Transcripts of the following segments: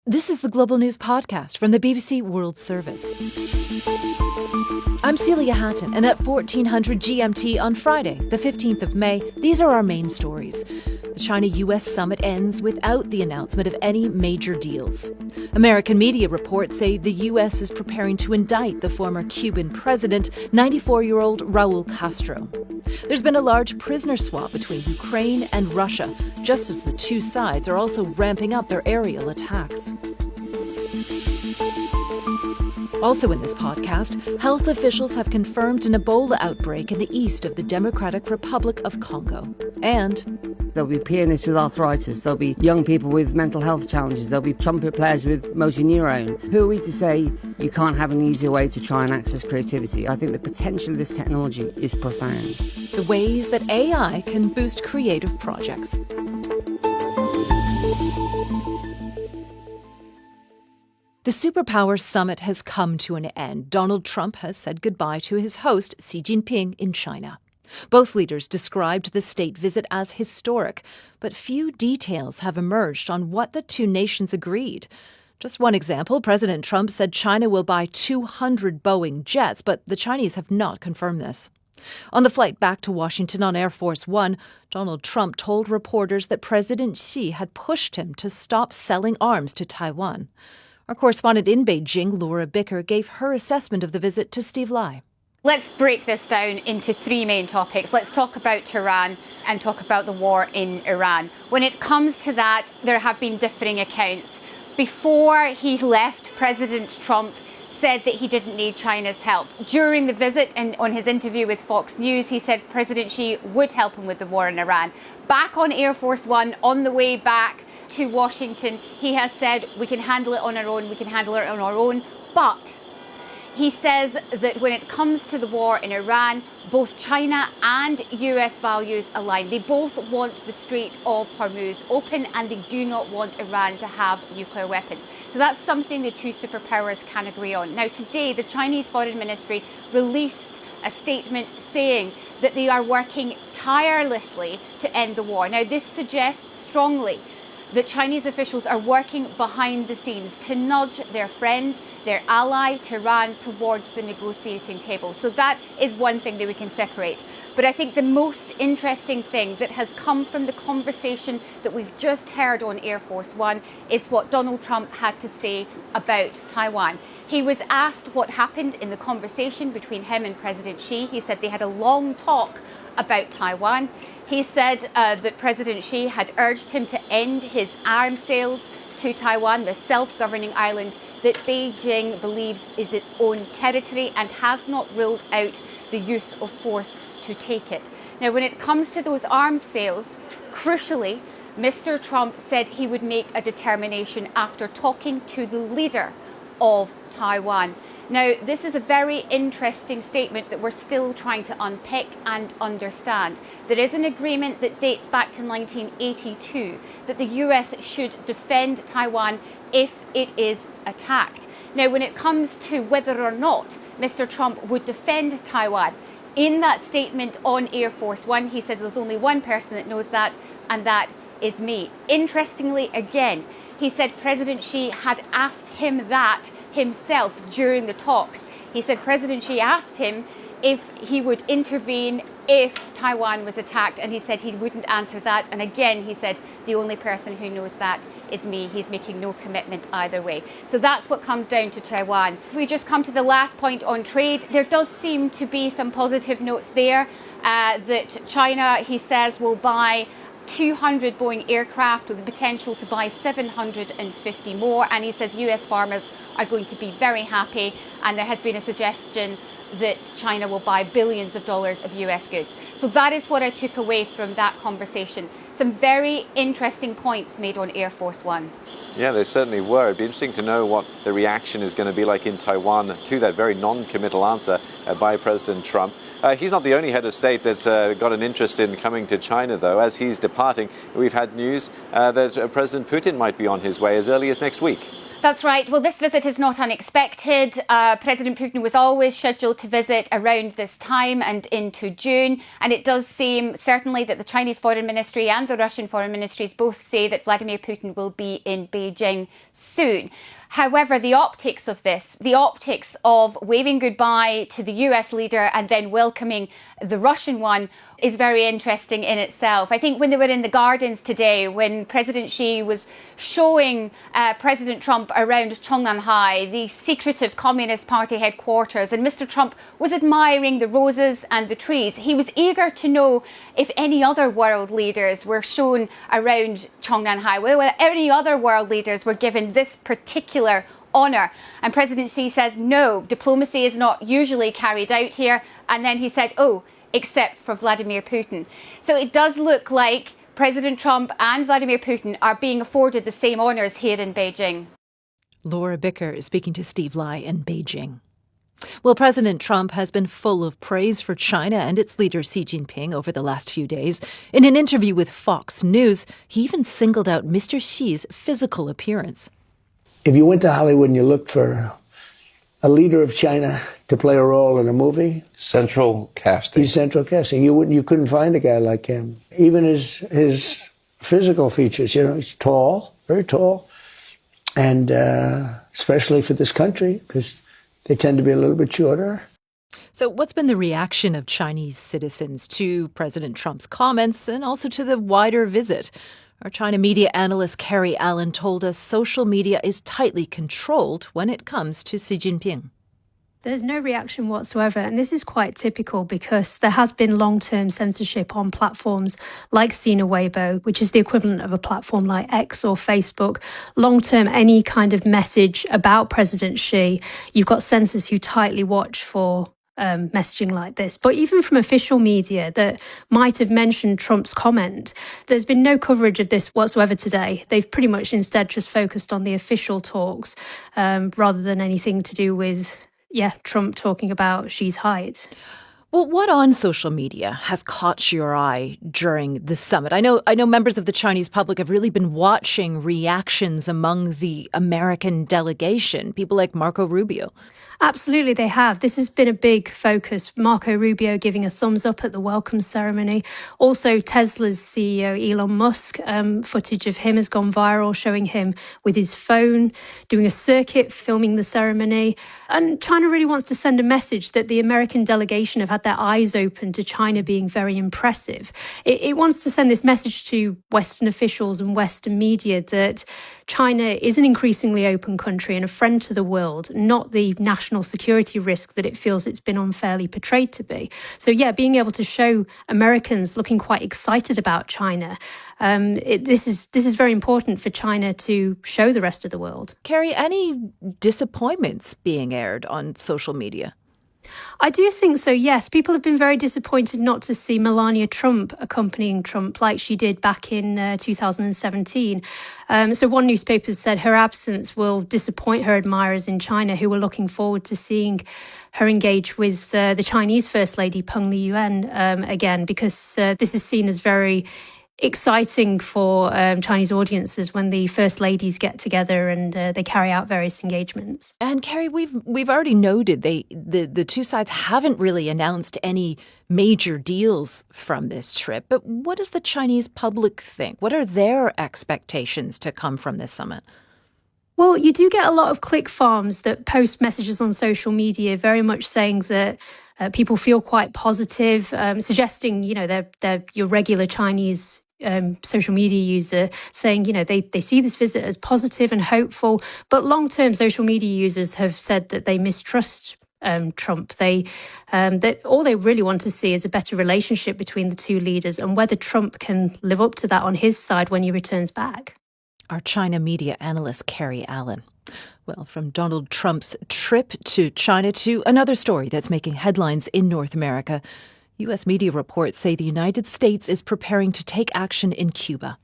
This is the Global News Podcast from the BBC World Service. I'm Celia Hatton, and at 1400 GMT on Friday, the 15th of May, these are our main stories. The China-U.S summit ends without the announcement of any major deals. American media reports say the U.S. is preparing to indict the former Cuban president, 94-year-old Raul Castro. There's been a large prisoner swap between Ukraine and Russia, just as the two sides are also ramping up their aerial attacks. Also in this podcast, health officials have confirmed an Ebola outbreak in the east of the Democratic Republic of Congo. And there'll be pianists with arthritis, there'll be young people with mental health challenges, there'll be trumpet players with motor neurone. Who are we to say you can't have an easier way to try and access creativity? I think the potential of this technology is profound. The ways that AI can boost creative projects. The superpowers summit has come to an end. Donald Trump has said goodbye to his host, Xi Jinping, in China. Both leaders described the state visit as historic, but few details have emerged on what the two nations agreed. Just one example, President Trump said China will buy 200 Boeing jets, but the Chinese have not confirmed this. On the flight back to Washington on Air Force One, Donald Trump told reporters that President Xi had pushed him to stop selling arms to Taiwan. Our correspondent in Beijing, Laura Bicker, gave her assessment of the visit to Steve Lai. Let's break this down into three main topics. Let's talk about Tehran and talk about the war in Iran. When it comes to that, there have been differing accounts. Before he left, President Trump said that he didn't need China's help. During the visit and on his interview with Fox News, he said President Xi would help him with the war in Iran. Back on Air Force One, on the way back to Washington, he has said we can handle it on our own, but he says that when it comes to the war in Iran, both China and US values align. They both want the Strait of Hormuz open, and they do not want Iran to have nuclear weapons. So that's something the two superpowers can agree on. Now, today, the Chinese Foreign Ministry released a statement saying that they are working tirelessly to end the war. Now, this suggests strongly that Chinese officials are working behind the scenes to nudge their friend, their ally, Tehran, towards the negotiating table. So that is one thing that we can separate. But I think the most interesting thing that has come from the conversation that we've just heard on Air Force One is what Donald Trump had to say about Taiwan. He was asked what happened in the conversation between him and President Xi. He said they had a long talk about Taiwan. He said that President Xi had urged him to end his arms sales to Taiwan, the self-governing island that Beijing believes is its own territory, and has not ruled out the use of force to take it. Now, when it comes to those arms sales, crucially, Mr. Trump said he would make a determination after talking to the leader of Taiwan. Now, this is a very interesting statement that we're still trying to unpick and understand. There is an agreement that dates back to 1982 that the US should defend Taiwan if it is attacked. Now, when it comes to whether or not Mr. Trump would defend Taiwan, in that statement on Air Force One, he says there's only one person that knows that, and that is me. Interestingly, again, he said President Xi had asked him that himself during the talks. He said President Xi asked him if he would intervene if Taiwan was attacked, and he said he wouldn't answer that. And again, he said the only person who knows that is me. He's making no commitment either way. So that's what comes down to Taiwan. We just come to the last point on trade. There does seem to be some positive notes there that China, he says, will buy 200 Boeing aircraft with the potential to buy 750 more. And he says US farmers are going to be very happy. And there has been a suggestion that China will buy billions of dollars of US goods. So that is what I took away from that conversation. Some very interesting points made on Air Force One. Yeah, there certainly were. It'd be interesting to know what the reaction is going to be like in Taiwan to that very non-committal answer by President Trump. He's not the only head of state that's got an interest in coming to China, though. As he's departing, we've had news that President Putin might be on his way as early as next week. That's right. Well, this visit is not unexpected. President Putin was always scheduled to visit around this time and into June. And it does seem certainly that the Chinese Foreign Ministry and the Russian Foreign Ministries both say that Vladimir Putin will be in Beijing soon. However, the optics of this, the optics of waving goodbye to the US leader and then welcoming the Russian one, is very interesting in itself. I think when they were in the gardens today, when President Xi was showing President Trump around Chongnanhai, the secretive Communist Party headquarters, and Mr. Trump was admiring the roses and the trees, he was eager to know if any other world leaders were shown around Chongnanhai, whether any other world leaders were given this particular honour. And President Xi says, no, diplomacy is not usually carried out here. And then he said, oh, except for Vladimir Putin. So it does look like President Trump and Vladimir Putin are being afforded the same honours here in Beijing. Laura Bicker is speaking to Steve Lai in Beijing. Well, President Trump has been full of praise for China and its leader Xi Jinping over the last few days. In an interview with Fox News, he even singled out Mr. Xi's physical appearance. If you went to Hollywood and you looked for a leader of China to play a role in a movie, central casting. He's central casting. You couldn't find a guy like him. Even his physical features, he's tall, very tall, and especially for this country because they tend to be a little bit shorter. So what's been the reaction of Chinese citizens to President Trump's comments and also to the wider visit? Our China media analyst Carrie Allen told us social media is tightly controlled when it comes to Xi Jinping. There's no reaction whatsoever, and this is quite typical because there has been long-term censorship on platforms like Sina Weibo, which is the equivalent of a platform like X or Facebook. Long-term, any kind of message about President Xi, you've got censors who tightly watch for messaging like this. But even from official media that might have mentioned Trump's comment, there's been no coverage of this whatsoever today. They've pretty much instead just focused on the official talks rather than anything to do with, Trump talking about Xi's height. Well, what on social media has caught your eye during the summit? I know members of the Chinese public have really been watching reactions among the American delegation, people like Marco Rubio. Absolutely, they have. This has been a big focus. Marco Rubio giving a thumbs up at the welcome ceremony. Also, Tesla's CEO, Elon Musk, footage of him has gone viral, showing him with his phone, doing a circuit, filming the ceremony. And China really wants to send a message that the American delegation have had their eyes open to China being very impressive. It wants to send this message to Western officials and Western media that China is an increasingly open country and a friend to the world, not the national security risk that it feels it's been unfairly portrayed to be. So, being able to show Americans looking quite excited about China, this is very important for China to show the rest of the world. Carrie, any disappointments being aired on social media? I do think so, yes. People have been very disappointed not to see Melania Trump accompanying Trump like she did back in 2017. So one newspaper said her absence will disappoint her admirers in China who were looking forward to seeing her engage with the Chinese First Lady Peng Liyuan again, because this is seen as very exciting for Chinese audiences when the first ladies get together and they carry out various engagements. And Carrie, we've already noted the two sides haven't really announced any major deals from this trip. But what does the Chinese public think? What are their expectations to come from this summit? Well, you do get a lot of click farms that post messages on social media, very much saying that people feel quite positive, suggesting, they're your regular Chinese social media user, saying, they see this visit as positive and hopeful. But long-term social media users have said that they mistrust Trump. That all they really want to see is a better relationship between the two leaders and whether Trump can live up to that on his side when he returns back. Our China media analyst, Carrie Allen. Well, from Donald Trump's trip to China to another story that's making headlines in North America. U.S. media reports say the United States is preparing to take action in Cuba.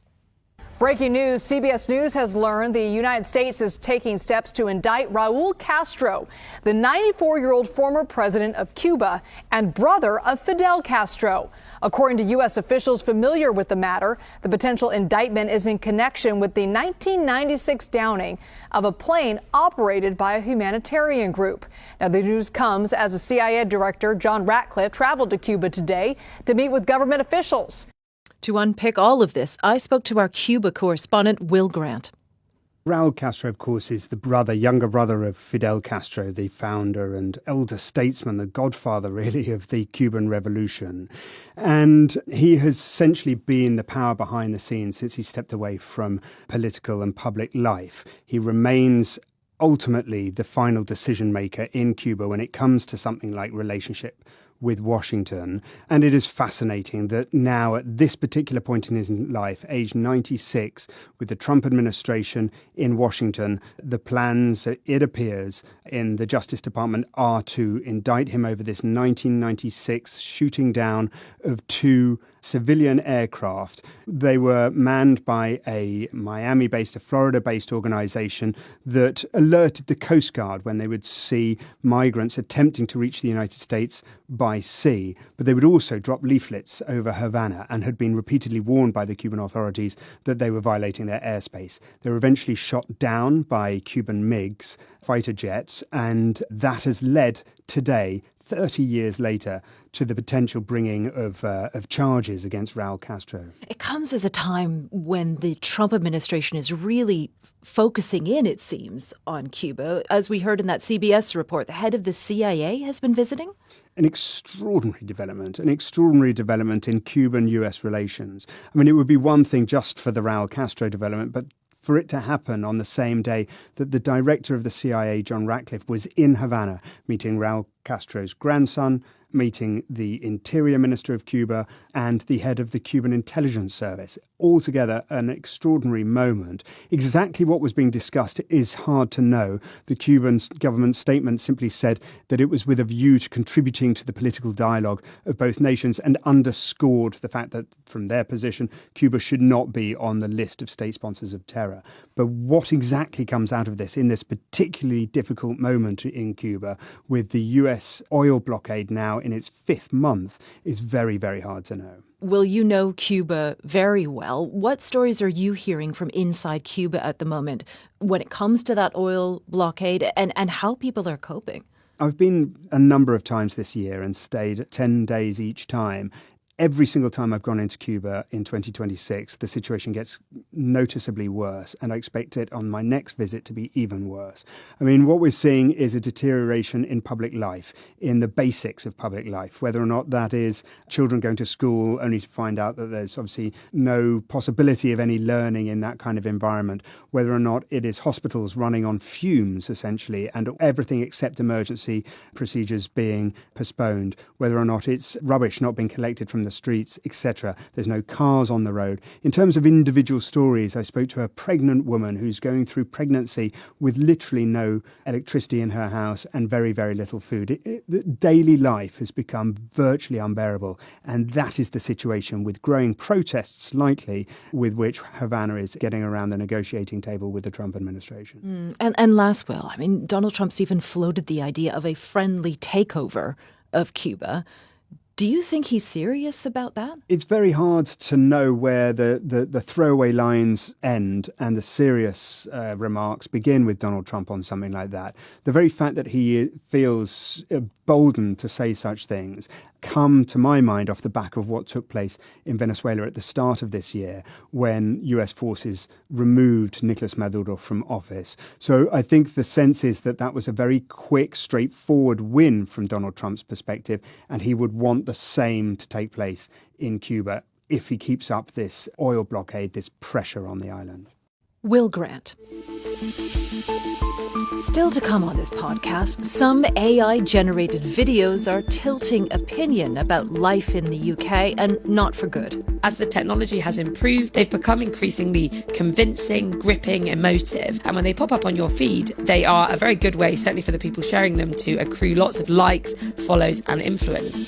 Breaking news, CBS News has learned the United States is taking steps to indict Raul Castro, the 94-year-old former president of Cuba and brother of Fidel Castro. According to U.S. officials familiar with the matter, the potential indictment is in connection with the 1996 downing of a plane operated by a humanitarian group. Now, the news comes as the CIA director, John Ratcliffe, traveled to Cuba today to meet with government officials. To unpick all of this, I spoke to our Cuba correspondent, Will Grant. Raul Castro, of course, is the younger brother of Fidel Castro, the founder and elder statesman, the godfather, really, of the Cuban Revolution. And he has essentially been the power behind the scenes since he stepped away from political and public life. He remains ultimately the final decision maker in Cuba when it comes to something like relationship with Washington. And it is fascinating that now at this particular point in his life, age 96, with the Trump administration in Washington, the plans, it appears, in the Justice Department are to indict him over this 1996 shooting down of two civilian aircraft. They were manned by a Miami-based, a Florida-based organization that alerted the Coast Guard when they would see migrants attempting to reach the United States by sea. But they would also drop leaflets over Havana and had been repeatedly warned by the Cuban authorities that they were violating their airspace. They were eventually shot down by Cuban MiGs, fighter jets, and that has led today, 30 years later, to the potential bringing of charges against Raul Castro. It comes as a time when the Trump administration is really focusing in, it seems, on Cuba. As we heard in that CBS report, the head of the CIA has been visiting. An extraordinary development in Cuban-US relations. I mean, it would be one thing just for the Raul Castro development, but for it to happen on the same day that the director of the CIA, John Ratcliffe, was in Havana meeting Raul Castro's grandson, meeting the Interior Minister of Cuba and the head of the Cuban Intelligence Service. Altogether, an extraordinary moment. Exactly what was being discussed is hard to know. The Cuban government statement simply said that it was with a view to contributing to the political dialogue of both nations and underscored the fact that, from their position, Cuba should not be on the list of state sponsors of terror. But what exactly comes out of this in this particularly difficult moment in Cuba, with the US oil blockade now in its 5th month, is very, very hard to know. Will, you know Cuba very well. What stories are you hearing from inside Cuba at the moment when it comes to that oil blockade and how people are coping? I've been a number of times this year and stayed 10 days each time. Every single time I've gone into Cuba in 2026, the situation gets noticeably worse, and I expect it on my next visit to be even worse. I mean, what we're seeing is a deterioration in public life, in the basics of public life, whether or not that is children going to school only to find out that there's obviously no possibility of any learning in that kind of environment, whether or not it is hospitals running on fumes, essentially, and everything except emergency procedures being postponed, whether or not it's rubbish not being collected from the streets, etc. There's no cars on the road. In terms of individual stories, I spoke to a pregnant woman who's going through pregnancy with literally no electricity in her house and very, very little food. Daily life has become virtually unbearable, and that is the situation, with growing protests likely with which Havana is getting around the negotiating table with the Trump administration. And last, Will, I mean, Donald Trump's even floated the idea of a friendly takeover of Cuba. Do you think he's serious about that? It's very hard to know where the throwaway lines end and the serious remarks begin with Donald Trump on something like that. The very fact that he feels emboldened to say such things come to my mind off the back of what took place in Venezuela at the start of this year, when US forces removed Nicolas Maduro from office. So I think the sense is that that was a very quick, straightforward win from Donald Trump's perspective, and he would want the same to take place in Cuba if he keeps up this oil blockade, this pressure on the island. Will Grant. Still to come on this podcast, some AI-generated videos are tilting opinion about life in the UK, and not for good. As the technology has improved, they've become increasingly convincing, gripping, emotive. And when they pop up on your feed, they are a very good way, certainly for the people sharing them, to accrue lots of likes, follows, and influence.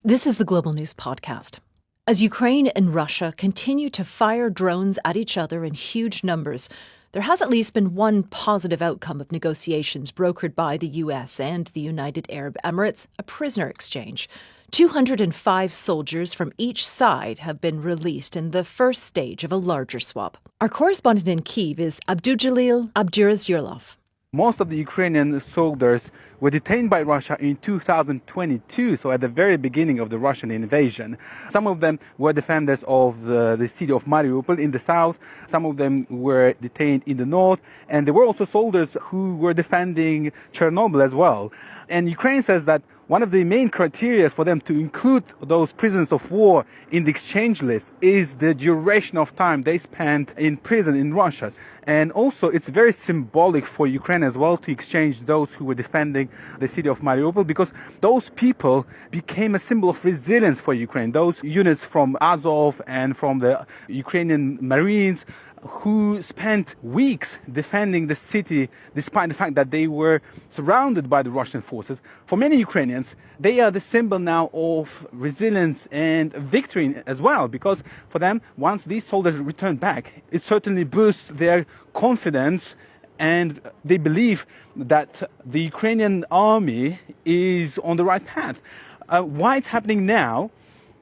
This is the Global News Podcast. As Ukraine and Russia continue to fire drones at each other in huge numbers, there has at least been one positive outcome of negotiations brokered by the U.S. and the United Arab Emirates, a prisoner exchange. 205 soldiers from each side have been released in the first stage of a larger swap. Our correspondent in Kyiv is Abdujalil Abdurazyurlov. Most of the Ukrainian soldiers were detained by Russia in 2022, so at the very beginning of the Russian invasion. Some of them were defenders of the city of Mariupol in the south, some of them were detained in the north, and there were also soldiers who were defending Chernobyl as well. And Ukraine says that one of the main criteria for them to include those prisoners of war in the exchange list is the duration of time they spent in prison in Russia. And also, it's very symbolic for Ukraine as well to exchange those who were defending the city of Mariupol, because those people became a symbol of resilience for Ukraine. Those units from Azov and from the Ukrainian Marines who spent weeks defending the city despite the fact that they were surrounded by the Russian forces. For many Ukrainians, they are the symbol now of resilience and victory as well, because for them, once these soldiers return back, it certainly boosts their confidence, and they believe that the Ukrainian army is on the right path. Why it's happening now?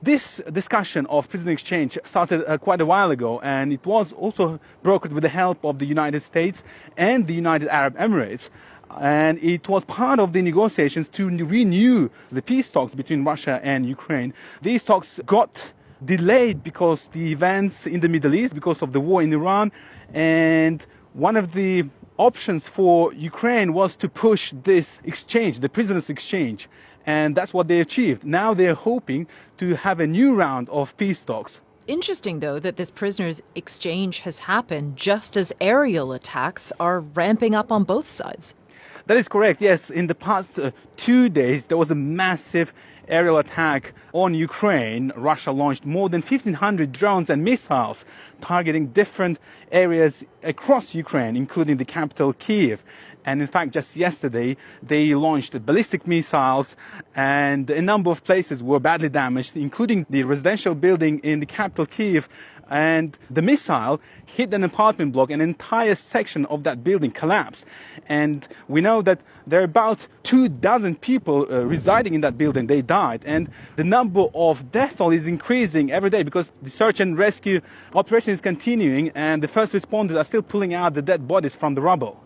This discussion of prisoner exchange started quite a while ago, and it was also brokered with the help of the United States and the United Arab Emirates. And it was part of the negotiations to renew the peace talks between Russia and Ukraine. These talks got delayed because the events in the Middle East, because of the war in Iran, and one of the options for Ukraine was to push this exchange, the prisoners exchange. And that's what they achieved. Now they're hoping to have a new round of peace talks. Interesting, though, that this prisoners' exchange has happened just as aerial attacks are ramping up on both sides. That is correct, yes. In the past 2 days, there was a massive aerial attack on Ukraine. Russia launched more than 1,500 drones and missiles targeting different areas across Ukraine, including the capital, Kyiv. And in fact, just yesterday, they launched ballistic missiles, and a number of places were badly damaged, including the residential building in the capital, Kyiv. And the missile hit an apartment block. An entire section of that building collapsed. And we know that there are about 24 people residing in that building. They died. And the number of death toll is increasing every day because the search and rescue operation is continuing, and the first responders are still pulling out the dead bodies from the rubble.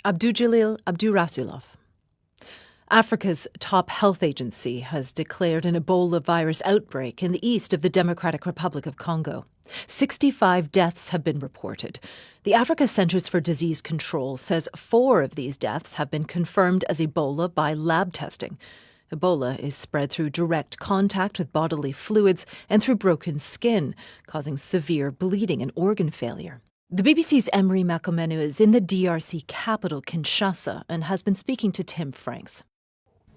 Abdujalil Abdurazyurlov. Africa's top health agency has declared an Ebola virus outbreak in the east of the Democratic Republic of Congo. 65 deaths have been reported. The Africa Centers for Disease Control says 4 of these deaths have been confirmed as Ebola by lab testing. Ebola is spread through direct contact with bodily fluids and through broken skin, causing severe bleeding and organ failure. The BBC's Emery Makomenu is in the DRC capital, Kinshasa, and has been speaking to Tim Franks.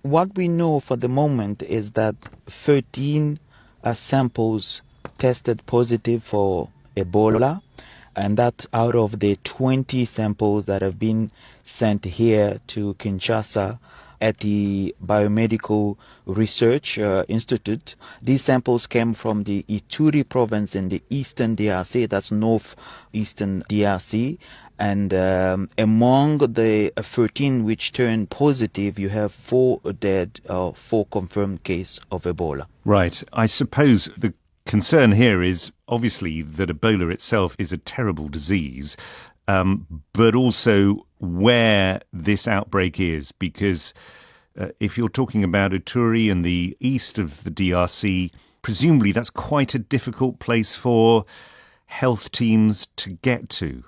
What we know for the moment is that 13 samples tested positive for Ebola, and that's out of the 20 samples that have been sent here to Kinshasa at the Biomedical Research Institute. These samples came from the Ituri province in the eastern DRC, that's northeastern DRC. And among the 13 which turned positive, you have 4 dead, 4 confirmed cases of Ebola. Right. I suppose the concern here is obviously that Ebola itself is a terrible disease, but also where this outbreak is, because if you're talking about Ituri in the east of the DRC, presumably that's quite a difficult place for health teams to get to.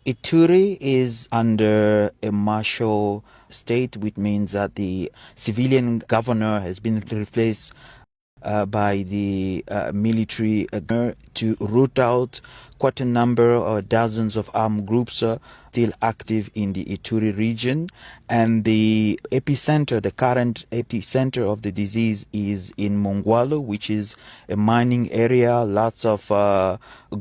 Ituri is under a martial state, which means that the civilian governor has been replaced by the military to root out quite a number or dozens of armed groups still active in the Ituri region, and the current epicenter of the disease is in Mongwalo, which is a mining area, lots of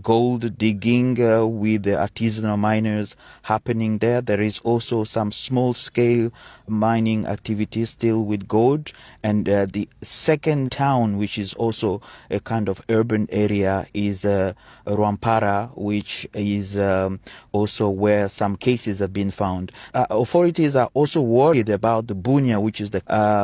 gold digging with the artisanal miners happening there. There is also some small-scale mining activities still with gold, and the second town, which is also a kind of urban area, is Rwampara, which is also where some cases have been found. Authorities are also worried about the Bunia, which is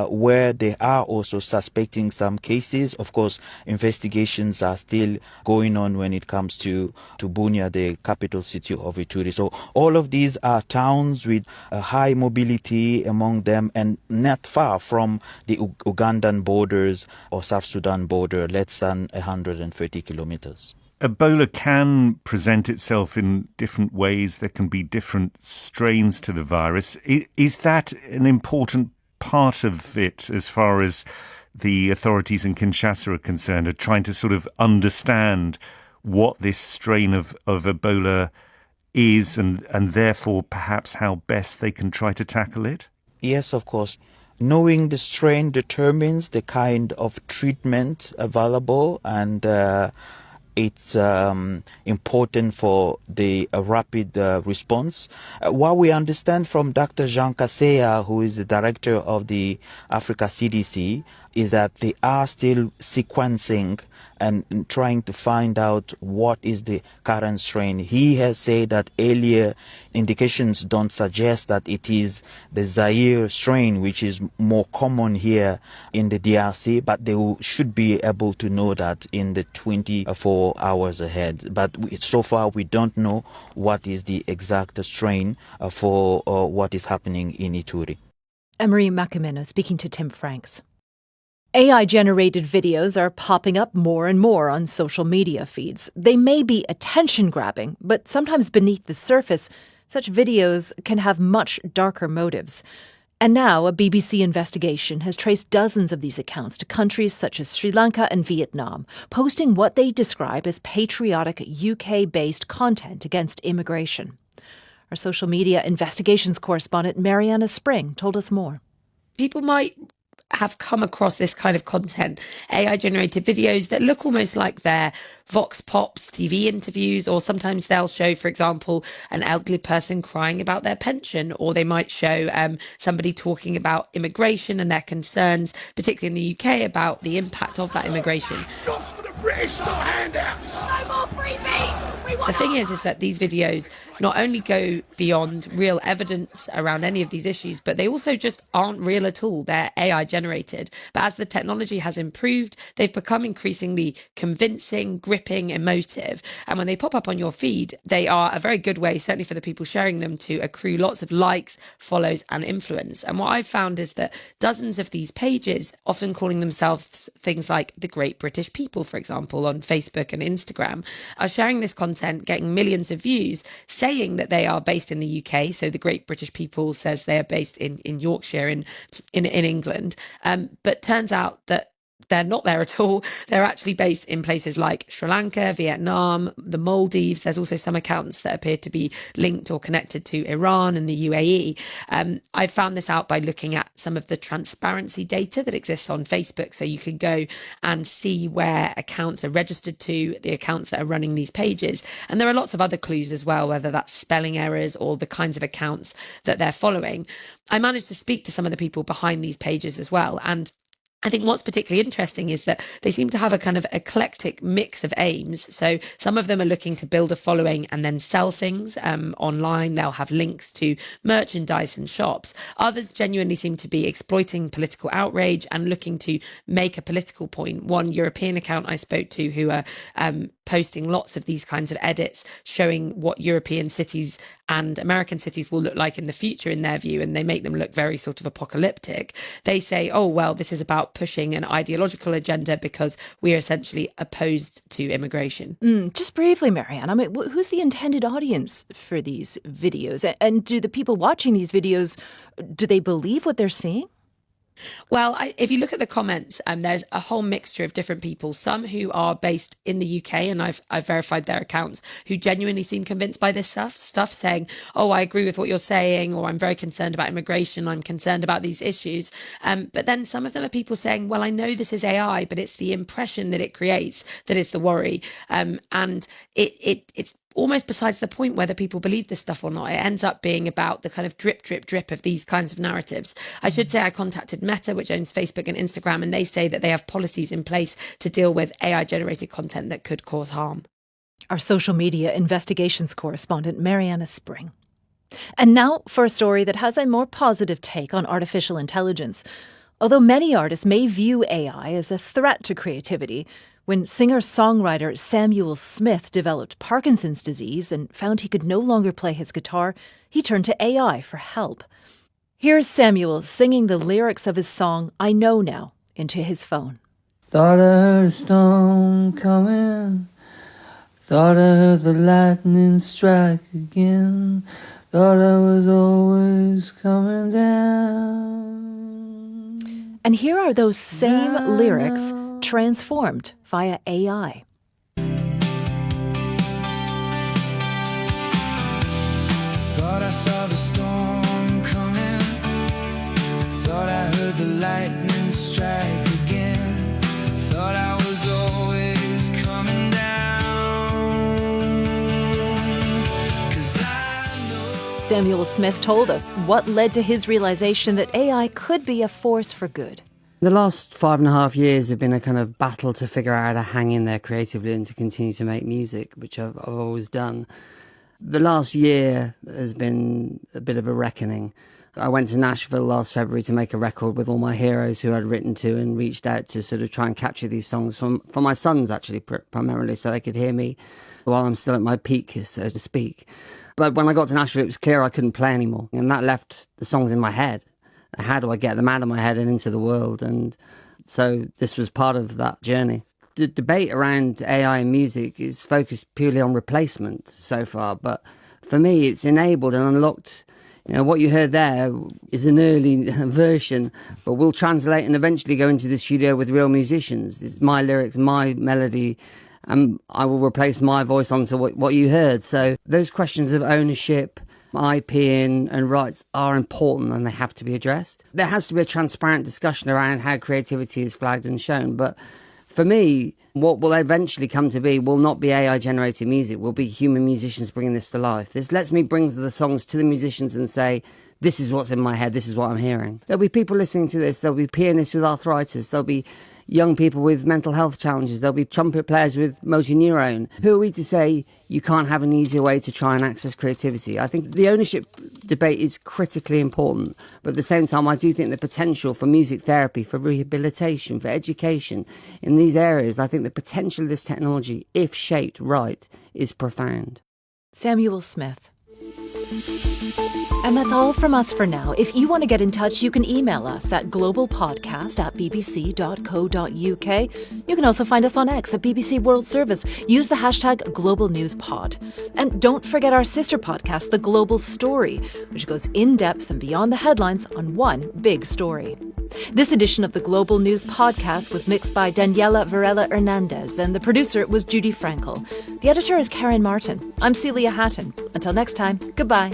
where they are also suspecting some cases. Of course, investigations are still going on when it comes to Bunia, the capital city of Ituri. So all of these are towns with a high mobility among them and not far from the Ugandan borders or South Sudan border, less than 130 kilometers. Ebola can present itself in different ways. There can be different strains to the virus. Is that an important part of it as far as the authorities in Kinshasa are concerned, are trying to sort of understand what this strain of Ebola is and therefore perhaps how best they can try to tackle it? Yes, of course. Knowing the strain determines the kind of treatment available, and it's important for the rapid response. What we understand from Dr. Jean Kaseya, who is the director of the Africa CDC, is that they are still sequencing and trying to find out what is the current strain. He has said that earlier indications don't suggest that it is the Zaire strain, which is more common here in the DRC, but they should be able to know that in the 24 hours ahead. But so far, we don't know what is the exact strain for what is happening in Ituri. Emery Makamina speaking to Tim Franks. AI-generated videos are popping up more and more on social media feeds. They may be attention-grabbing, but sometimes beneath the surface, such videos can have much darker motives. And now a BBC investigation has traced dozens of these accounts to countries such as Sri Lanka and Vietnam, posting what they describe as patriotic UK-based content against immigration. Our social media investigations correspondent Mariana Spring told us more. People might have come across this kind of content, AI-generated videos that look almost like they're Vox Pops TV interviews, or sometimes they'll show, for example, an elderly person crying about their pension, or they might show somebody talking about immigration and their concerns, particularly in the UK, about the impact of that immigration. Jobs for the British, no handouts! No more freebies! The thing is that these videos not only go beyond real evidence around any of these issues, but they also just aren't real at all. They're AI generated. But as the technology has improved, they've become increasingly convincing, gripping, emotive. And when they pop up on your feed, they are a very good way, certainly for the people sharing them, to accrue lots of likes, follows and influence. And what I've found is that dozens of these pages, often calling themselves things like the Great British People, for example, on Facebook and Instagram, are sharing this content, getting millions of views, saying that they are based in the UK. So the Great British People says they are based in Yorkshire in England. But turns out that they're not there at all. They're actually based in places like Sri Lanka, Vietnam, the Maldives. There's also some accounts that appear to be linked or connected to Iran and the UAE. I found this out by looking at some of the transparency data that exists on Facebook. So you can go and see where accounts are registered to, the accounts that are running these pages. And there are lots of other clues as well, whether that's spelling errors or the kinds of accounts that they're following. I managed to speak to some of the people behind these pages as well. And I think what's particularly interesting is that they seem to have a kind of eclectic mix of aims. So some of them are looking to build a following and then sell things online. They'll have links to merchandise and shops. Others genuinely seem to be exploiting political outrage and looking to make a political point. One European account I spoke to who are posting lots of these kinds of edits showing what European cities and American cities will look like in the future in their view, and they make them look very sort of apocalyptic. They say, oh, well, this is about pushing an ideological agenda because we are essentially opposed to immigration. Just briefly, Marianne, I mean, who's the intended audience for these videos? And do the people watching these videos, do they believe what they're seeing? Well, if you look at the comments, there's a whole mixture of different people. Some who are based in the UK, and I've verified their accounts, who genuinely seem convinced by this stuff, saying, "Oh, I agree with what you're saying," or "I'm very concerned about immigration. I'm concerned about these issues." But then some of them are people saying, "Well, I know this is AI, but it's the impression that it creates that is the worry," and it's almost besides the point whether people believe this stuff or not. It ends up being about the kind of drip, drip, drip of these kinds of narratives. I should say I contacted Meta, which owns Facebook and Instagram, and they say that they have policies in place to deal with AI-generated content that could cause harm. Our social media investigations correspondent, Mariana Spring. And now for a story that has a more positive take on artificial intelligence. Although many artists may view AI as a threat to creativity, when singer-songwriter Samuel Smith developed Parkinson's disease and found he could no longer play his guitar, he turned to AI for help. Here's Samuel singing the lyrics of his song, I Know Now, into his phone. Thought I heard a storm coming. Thought I heard the lightning strike again. Thought I was always coming down. And here are those same lyrics transformed via AI. Thought I saw the storm coming. Thought I heard the lightning strike again. Thought I was always coming down. 'Cause I know. Samuel Smith told us what led to his realization that AI could be a force for good. The last 5.5 years have been a kind of battle to figure out how to hang in there creatively and to continue to make music, which I've always done. The last year has been a bit of a reckoning. I went to Nashville last February to make a record with all my heroes who I'd written to and reached out to sort of try and capture these songs for my sons, actually, primarily, so they could hear me while I'm still at my peak, so to speak. But when I got to Nashville, it was clear I couldn't play anymore, and that left the songs in my head. How do I get them out of my head and into the world? And so this was part of that journey. The debate around AI and music is focused purely on replacement so far, but for me, it's enabled and unlocked. You know, what you heard there is an early version, but we'll translate and eventually go into the studio with real musicians. It's my lyrics, my melody, and I will replace my voice onto what you heard. So those questions of ownership, IP and rights are important, and they have to be addressed. There has to be a transparent discussion around how creativity is flagged and shown. But for me, what will eventually come to be will not be AI-generated music, will be human musicians bringing this to life. This lets me bring the songs to the musicians and say, this is what's in my head, this is what I'm hearing. There'll be people listening to this, there'll be pianists with arthritis, there'll be young people with mental health challenges, there'll be trumpet players with motor neurone. Who are we to say you can't have an easier way to try and access creativity? I think the ownership debate is critically important, but at the same time, I do think the potential for music therapy, for rehabilitation, for education in these areas, I think the potential of this technology, if shaped right, is profound. Samuel Smith. And that's all from us for now. If you want to get in touch, you can email us at globalpodcast@bbc.co.uk. You can also find us on X at BBC World Service. Use the hashtag #GlobalNewsPod. And don't forget our sister podcast, The Global Story, which goes in-depth and beyond the headlines on one big story. This edition of the Global News Podcast was mixed by Daniela Varela Hernandez, and the producer was Judy Frankel. The editor is Karen Martin. I'm Celia Hatton. Until next time, goodbye.